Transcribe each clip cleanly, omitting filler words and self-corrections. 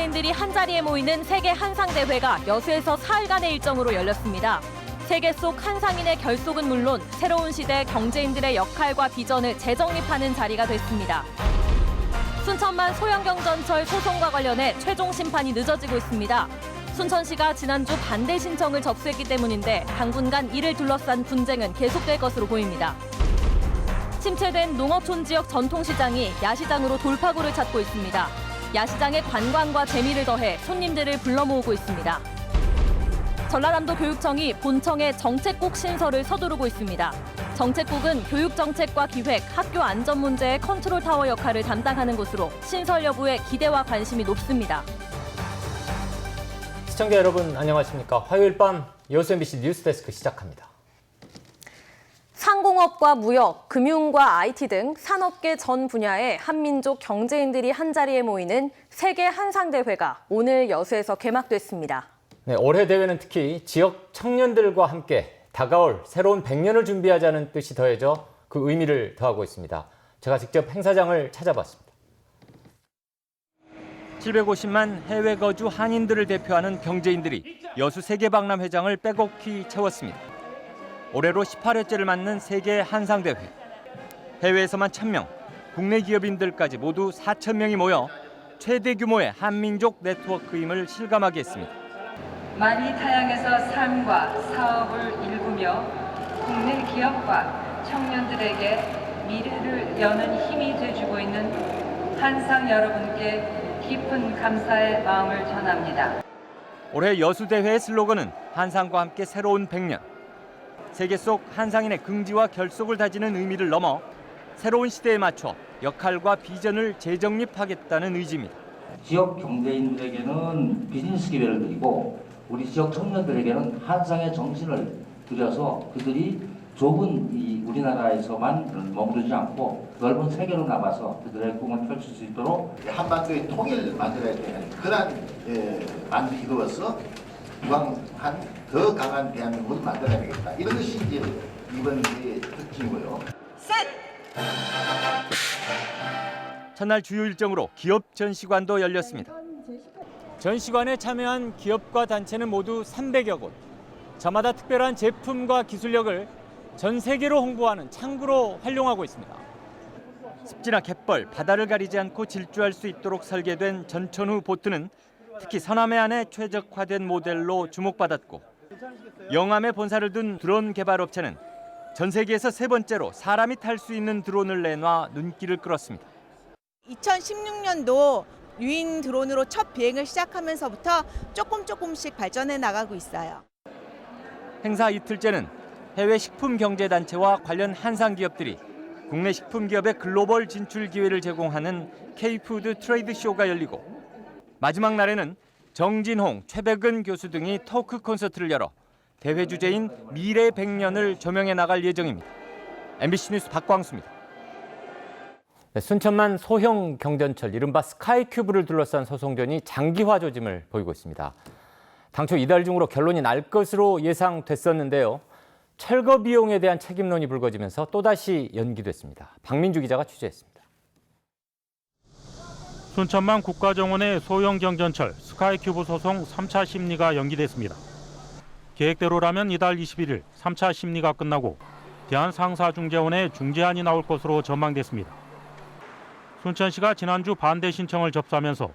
경제인들이 한자리에 모이는 세계 한상대회가 여수에서 사흘간의 일정으로 열렸습니다. 세계 속 한상인의 결속은 물론 새로운 시대 경제인들의 역할과 비전을 재정립하는 자리가 됐습니다. 순천만 소형경전철 소송과 관련해 최종 심판이 늦어지고 있습니다. 순천시가 지난주 반대 신청을 접수했기 때문인데 당분간 이를 둘러싼 분쟁은 계속될 것으로 보입니다. 침체된 농어촌 지역 전통시장이 야시장으로 돌파구를 찾고 있습니다. 야시장의 관광과 재미를 더해 손님들을 불러 모으고 있습니다. 전라남도 교육청이 본청의 정책국 신설을 서두르고 있습니다. 정책국은 교육정책과 기획, 학교 안전 문제의 컨트롤 타워 역할을 담당하는 곳으로 신설 여부에 기대와 관심이 높습니다. 시청자 여러분 안녕하십니까? 화요일 밤 여수 MBC 뉴스데스크 시작합니다. 상공업과 무역, 금융과 IT 등 산업계 전 분야의 한민족 경제인들이 한자리에 모이는 세계 한상대회가 오늘 여수에서 개막됐습니다. 네, 올해 대회는 특히 지역 청년들과 함께 다가올 새로운 100년을 준비하자는 뜻이 더해져 그 의미를 더하고 있습니다. 제가 직접 행사장을 찾아봤습니다. 750만 해외 거주 한인들을 대표하는 경제인들이 여수 세계박람회장을 빼곡히 채웠습니다. 올해로 18회째를 맞는 세계 한상대회. 해외에서만 1,000명, 국내 기업인들까지 모두 4,000명이 모여 최대 규모의 한민족 네트워크임을 실감하게 했습니다. 많이 타양에서 삶과 사업을 일구며 국내 기업과 청년들에게 미래를 여는 힘이 돼주고 있는 한상 여러분께 깊은 감사의 마음을 전합니다. 올해 여수대회의 슬로건은 한상과 함께 새로운 100년. 세계 속 한상인의 긍지와 결속을 다지는 의미를 넘어 새로운 시대에 맞춰 역할과 비전을 재정립하겠다는 의지입니다. 지역 경제인들에게는 비즈니스 기회를 드리고 우리 지역 청년들에게는 한상의 정신을 들여서 그들이 좁은 이 우리나라에서만 머무르지 않고 넓은 세계로 나가서 그들의 꿈을 펼칠 수 있도록 한반도의 통일을 만들어야 되는 그런 만들기 이루어서 무방한 더 강한 대한민국을 만들어야 되겠다. 이런 것이 이제 이번 대회의 특징이고요. 첫날 주요 일정으로 기업 전시관도 열렸습니다. 전시관에 참여한 기업과 단체는 모두 300여 곳. 저마다 특별한 제품과 기술력을 전 세계로 홍보하는 창구로 활용하고 있습니다. 습지나 갯벌, 바다를 가리지 않고 질주할 수 있도록 설계된 전천후 보트는 특히 서남해안에 최적화된 모델로 주목받았고 영암에 본사를 둔 드론 개발 업체는 전 세계에서 세 번째로 사람이 탈 수 있는 드론을 내놔 눈길을 끌었습니다. 2016년도 유인 드론으로 첫 비행을 시작하면서부터 조금씩 발전해 나가고 있어요. 행사 이틀째는 해외 식품경제단체와 관련 한상 기업들이 국내 식품 기업의 글로벌 진출 기회를 제공하는 K푸드 트레이드 쇼가 열리고 마지막 날에는 정진홍, 최백은 교수 등이 토크 콘서트를 열어 대회 주제인 미래 100년을 조명해 나갈 예정입니다. MBC 뉴스 박광수입니다. 네, 순천만 소형 경전철 이른바 스카이큐브를 둘러싼 소송전이 장기화 조짐을 보이고 있습니다. 당초 이달 중으로 결론이 날 것으로 예상됐었는데요. 철거 비용에 대한 책임론이 불거지면서 또다시 연기됐습니다. 박민주 기자가 취재했습니다. 순천만 국가정원의 소형 경전철 스카이큐브 소송 3차 심리가 연기됐습니다. 계획대로라면 이달 21일 3차 심리가 끝나고 대한상사중재원의 중재안이 나올 것으로 전망됐습니다. 순천시가 지난주 반대 신청을 접수하면서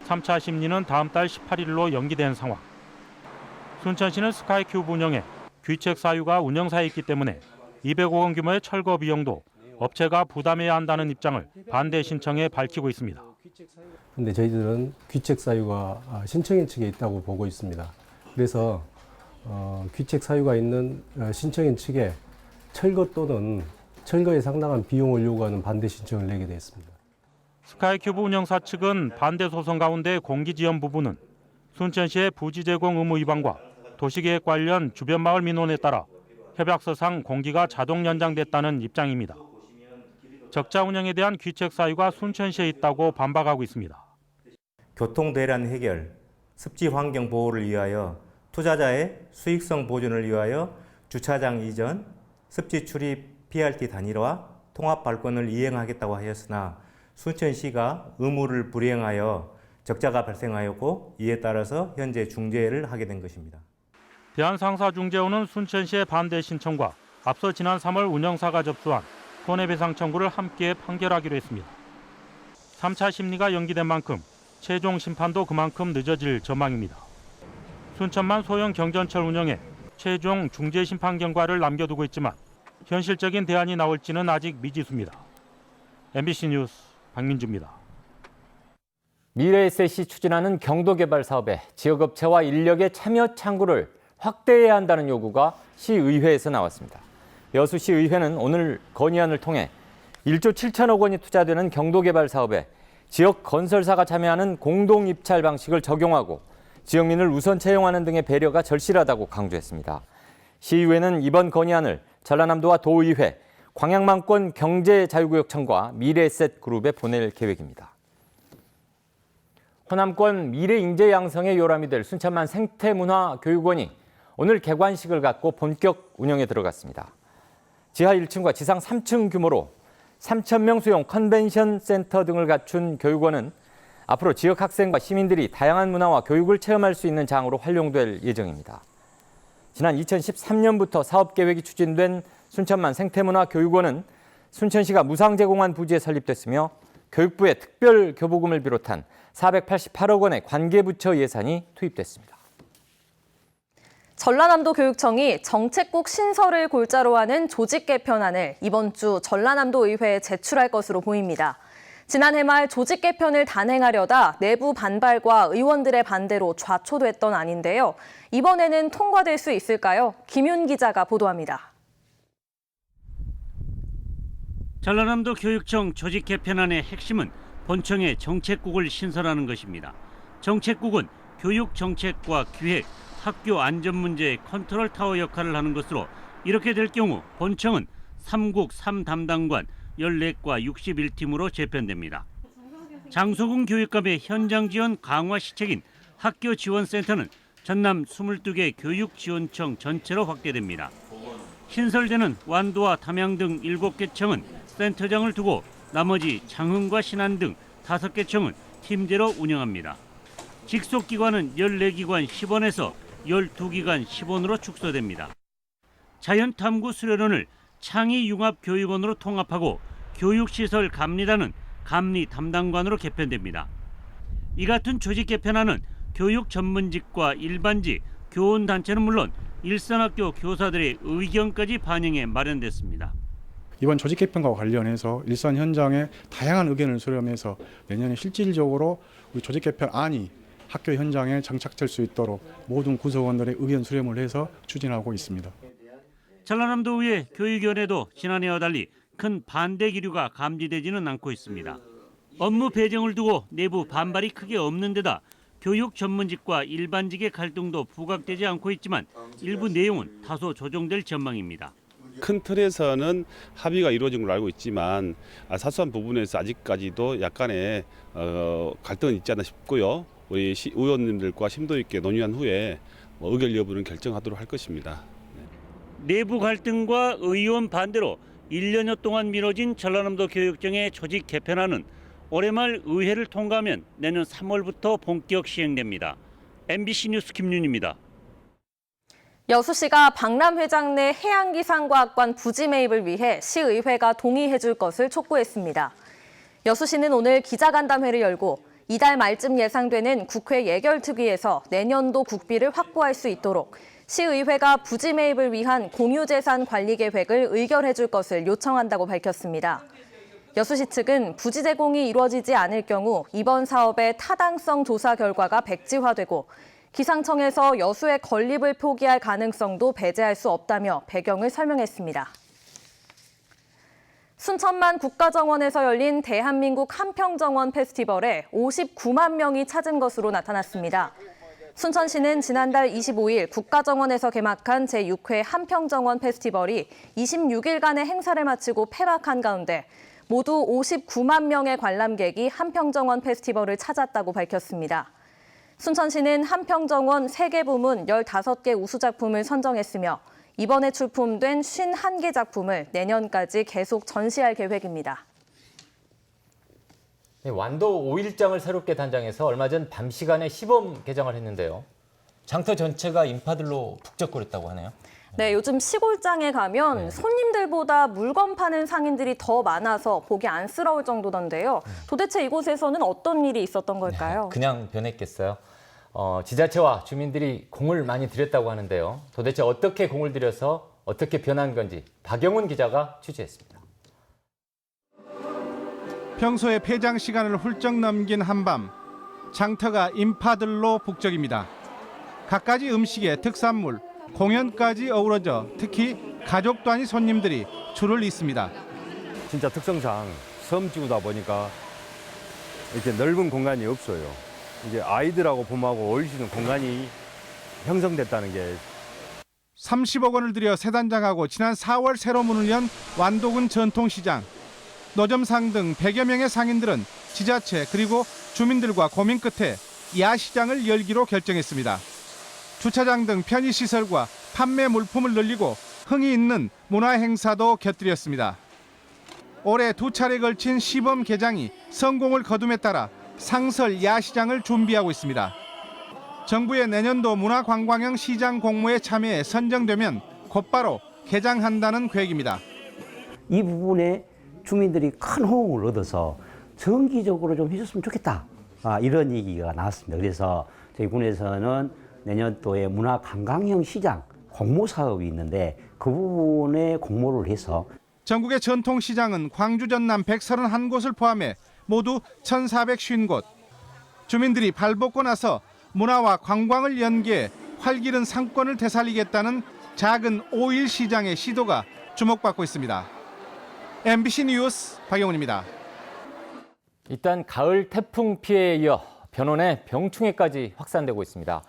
3차 심리는 다음 달 18일로 연기된 상황. 순천시는 스카이큐브 운영에 귀책 사유가 운영사에 있기 때문에 200억 원 규모의 철거 비용도 업체가 부담해야 한다는 입장을 반대 신청에 밝히고 있습니다. 그런데 저희들은 귀책 사유가 신청인 측에 있다고 보고 있습니다. 그래서 귀책 사유가 있는 신청인 측에 철거 또는 철거에 상당한 비용을 요구하는 반대 신청을 내게 되었습니다. 스카이큐브 운영사 측은 반대 소송 가운데 공기지연 부분은 순천시의 부지 제공 의무 위반과 도시계획 관련 주변 마을 민원에 따라 협약서상 공기가 자동 연장됐다는 입장입니다. 적자 운영에 대한 귀책 사유가 순천시에 있다고 반박하고 있습니다. 교통대란 해결, 습지 환경 보호를 위하여 투자자의 수익성 보존을 위하여 주차장 이전, 습지 출입 PRT 단일화, 통합 발권을 이행하겠다고 하였으나 순천시가 의무를 불이행하여 적자가 발생하였고 이에 따라서 현재 중재를 하게 된 것입니다. 대한상사중재원은 순천시의 반대 신청과 앞서 지난 3월 운영사가 접수한 손해배상 청구를 함께 판결하기로 했습니다. 3차 심리가 연기된 만큼 최종 심판도 그만큼 늦어질 전망입니다. 순천만 소형 경전철 운영에 최종 중재 심판 결과를 남겨두고 있지만 현실적인 대안이 나올지는 아직 미지수입니다. MBC 뉴스 박민주입니다. 미래에셋이 추진하는 경도개발 사업에 지역업체와 인력의 참여 창구를 확대해야 한다는 요구가 시의회에서 나왔습니다. 여수시의회는 오늘 건의안을 통해 1조 7천억 원이 투자되는 경도개발 사업에 지역 건설사가 참여하는 공동입찰 방식을 적용하고 지역민을 우선 채용하는 등의 배려가 절실하다고 강조했습니다. 시의회는 이번 건의안을 전라남도와 도의회, 광양만권 경제자유구역청과 미래에셋 그룹에 보낼 계획입니다. 호남권 미래인재 양성의 요람이 될 순천만 생태문화교육원이 오늘 개관식을 갖고 본격 운영에 들어갔습니다. 지하 1층과 지상 3층 규모로 3,000명 수용 컨벤션 센터 등을 갖춘 교육원은 앞으로 지역 학생과 시민들이 다양한 문화와 교육을 체험할 수 있는 장으로 활용될 예정입니다. 지난 2013년부터 사업 계획이 추진된 순천만 생태문화교육원은 순천시가 무상 제공한 부지에 설립됐으며 교육부의 특별 교부금을 비롯한 488억 원의 관계부처 예산이 투입됐습니다. 전라남도 교육청이 정책국 신설을 골자로 하는 조직 개편안을 이번 주 전라남도 의회에 제출할 것으로 보입니다. 지난해 말 조직 개편을 단행하려다 내부 반발과 의원들의 반대로 좌초됐던 안인데요. 이번에는 통과될 수 있을까요? 김윤 기자가 보도합니다. 전라남도 교육청 조직 개편안의 핵심은 본청의 정책국을 신설하는 것입니다. 정책국은 교육 정책과 기획, 학교 안전 문제의 컨트롤 타워 역할을 하는 것으로 이렇게 될 경우 본청은 3국 3담당관 14과 61팀으로 재편됩니다. 장소군 교육감의 현장 지원 강화 시책인 학교 지원센터는 전남 22개 교육지원청 전체로 확대됩니다. 신설되는 완도와 담양 등 7개 청은 센터장을 두고 나머지 장흥과 신안 등 5개 청은 팀제로 운영합니다. 직속기관은 14기관 10원에서 12기관 10원으로 축소됩니다. 자연탐구 수련원을 창의융합교육원으로 통합하고 교육시설 감리단은 감리 담당관으로 개편됩니다. 이 같은 조직 개편안은 교육 전문직과 일반직, 교원단체는 물론 일선학교 교사들의 의견까지 반영해 마련됐습니다. 이번 조직 개편과 관련해서 일선 현장에 다양한 의견을 수렴해서 내년에 실질적으로 우리 조직 개편안이 학교 현장에 정착될 수 있도록 모든 구성원들의 의견 수렴을 해서 추진하고 있습니다. 전라남도의회 교육위원회도 지난해와 달리 큰 반대 기류가 감지되지는 않고 있습니다. 업무 배정을 두고 내부 반발이 크게 없는 데다 교육 전문직과 일반직의 갈등도 부각되지 않고 있지만 일부 내용은 다소 조정될 전망입니다. 큰 틀에서는 합의가 이루어진 걸로 알고 있지만 사소한 부분에서 아직까지도 약간의 갈등은 있지 않나 싶고요. 우리 의원님들과 심도 있게 논의한 후에 의결 여부는 결정하도록 할 것입니다. 내부 갈등과 의원 반대로 1년여 동안 미뤄진 전라남도 교육청의 조직 개편안은 올해 말 의회를 통과하면 내년 3월부터 본격 시행됩니다. MBC 뉴스 김윤입니다. 여수시가 박람회장 내 해양기상과학관 부지 매입을 위해 시의회가 동의해 줄 것을 촉구했습니다. 여수시는 오늘 기자간담회를 열고 이달 말쯤 예상되는 국회 예결특위에서 내년도 국비를 확보할 수 있도록 시의회가 부지 매입을 위한 공유재산 관리 계획을 의결해 줄 것을 요청한다고 밝혔습니다. 여수시 측은 부지 제공이 이루어지지 않을 경우 이번 사업의 타당성 조사 결과가 백지화되고 기상청에서 여수의 건립을 포기할 가능성도 배제할 수 없다며 배경을 설명했습니다. 순천만 국가정원에서 열린 대한민국 한평정원 페스티벌에 59만 명이 찾은 것으로 나타났습니다. 순천시는 지난달 25일 국가정원에서 개막한 제6회 한평정원 페스티벌이 26일간의 행사를 마치고 폐막한 가운데 모두 59만 명의 관람객이 한평정원 페스티벌을 찾았다고 밝혔습니다. 순천시는 한평정원 3개 부문 15개 우수작품을 선정했으며 이번에 출품된 51개 작품을 내년까지 계속 전시할 계획입니다. 완도 5일장을 새롭게 단장해서 얼마 전 밤 시간에 시범 개장을 했는데요. 장터 전체가 인파들로 북적거렸다고 하네요. 네, 요즘 시골장에 가면 손님들보다 물건 파는 상인들이 더 많아서 보기 안쓰러울 정도던데요. 도대체 이곳에서는 어떤 일이 있었던 걸까요? 그냥 변했겠어요. 지자체와 주민들이 공을 많이 들였다고 하는데요. 도대체 어떻게 공을 들여서 어떻게 변한 건지 박영훈 기자가 취재했습니다. 평소에 폐장 시간을 훌쩍 넘긴 한밤, 장터가 인파들로 북적입니다. 갖가지 음식에 특산물, 공연까지 어우러져 특히 가족 단위 손님들이 줄을 잇습니다. 진짜 특성상 섬 지구다 보니까 이렇게 넓은 공간이 없어요. 이제 아이들하고 봄하고 어울릴 수 있는 공간이 형성됐다는 게 30억 원을 들여 새 단장하고 지난 4월 새로 문을 연 완도군 전통시장. 노점상 등 100여 명의 상인들은 지자체 그리고 주민들과 고민 끝에 야시장을 열기로 결정했습니다. 주차장 등 편의시설과 판매 물품을 늘리고 흥이 있는 문화행사도 곁들였습니다. 올해 2차례 걸친 시범 개장이 성공을 거둠에 따라 상설 야시장을 준비하고 있습니다. 정부의 내년도 문화관광형 시장 공모에 참여해 선정되면 곧바로 개장한다는 계획입니다. 이 부분에 주민들이 큰 호응을 얻어서 정기적으로 좀 해줬으면 좋겠다. 이런 얘기가 나왔습니다. 그래서 저희 군에서는 내년도에 문화관광형 시장 공모 사업이 있는데 그 부분에 공모를 해서 전국의 전통시장은 광주 전남 131곳을 포함해 모두 1,450곳. 주민들이 발벗고 나서 문화와 관광을 연계해 활기른 상권을 되살리겠다는 작은 5일 시장의 시도가 주목받고 있습니다. MBC 뉴스 박영훈입니다. 일단 가을 태풍 피해에 이어 변원에 병충해까지 확산되고 있습니다.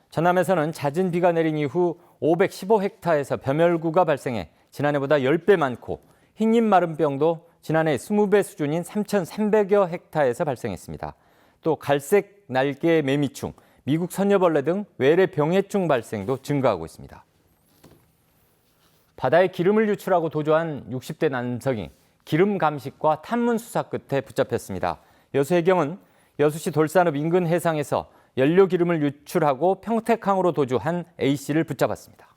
전남에서는 잦은 비가 내린 이후 515헥타에서 벼멸구가 발생해 지난해보다 10배 많고 흰잎마름병도 지난해 20배 수준인 3,300여 헥타에서 발생했습니다. 또 갈색 날개 매미충, 미국 선녀벌레 등 외래 병해충 발생도 증가하고 있습니다. 바다에 기름을 유출하고 도주한 60대 남성이 기름 감식과 탐문 수사 끝에 붙잡혔습니다. 여수해경은 여수시 돌산읍 인근 해상에서 연료 기름을 유출하고 평택항으로 도주한 A씨를 붙잡았습니다.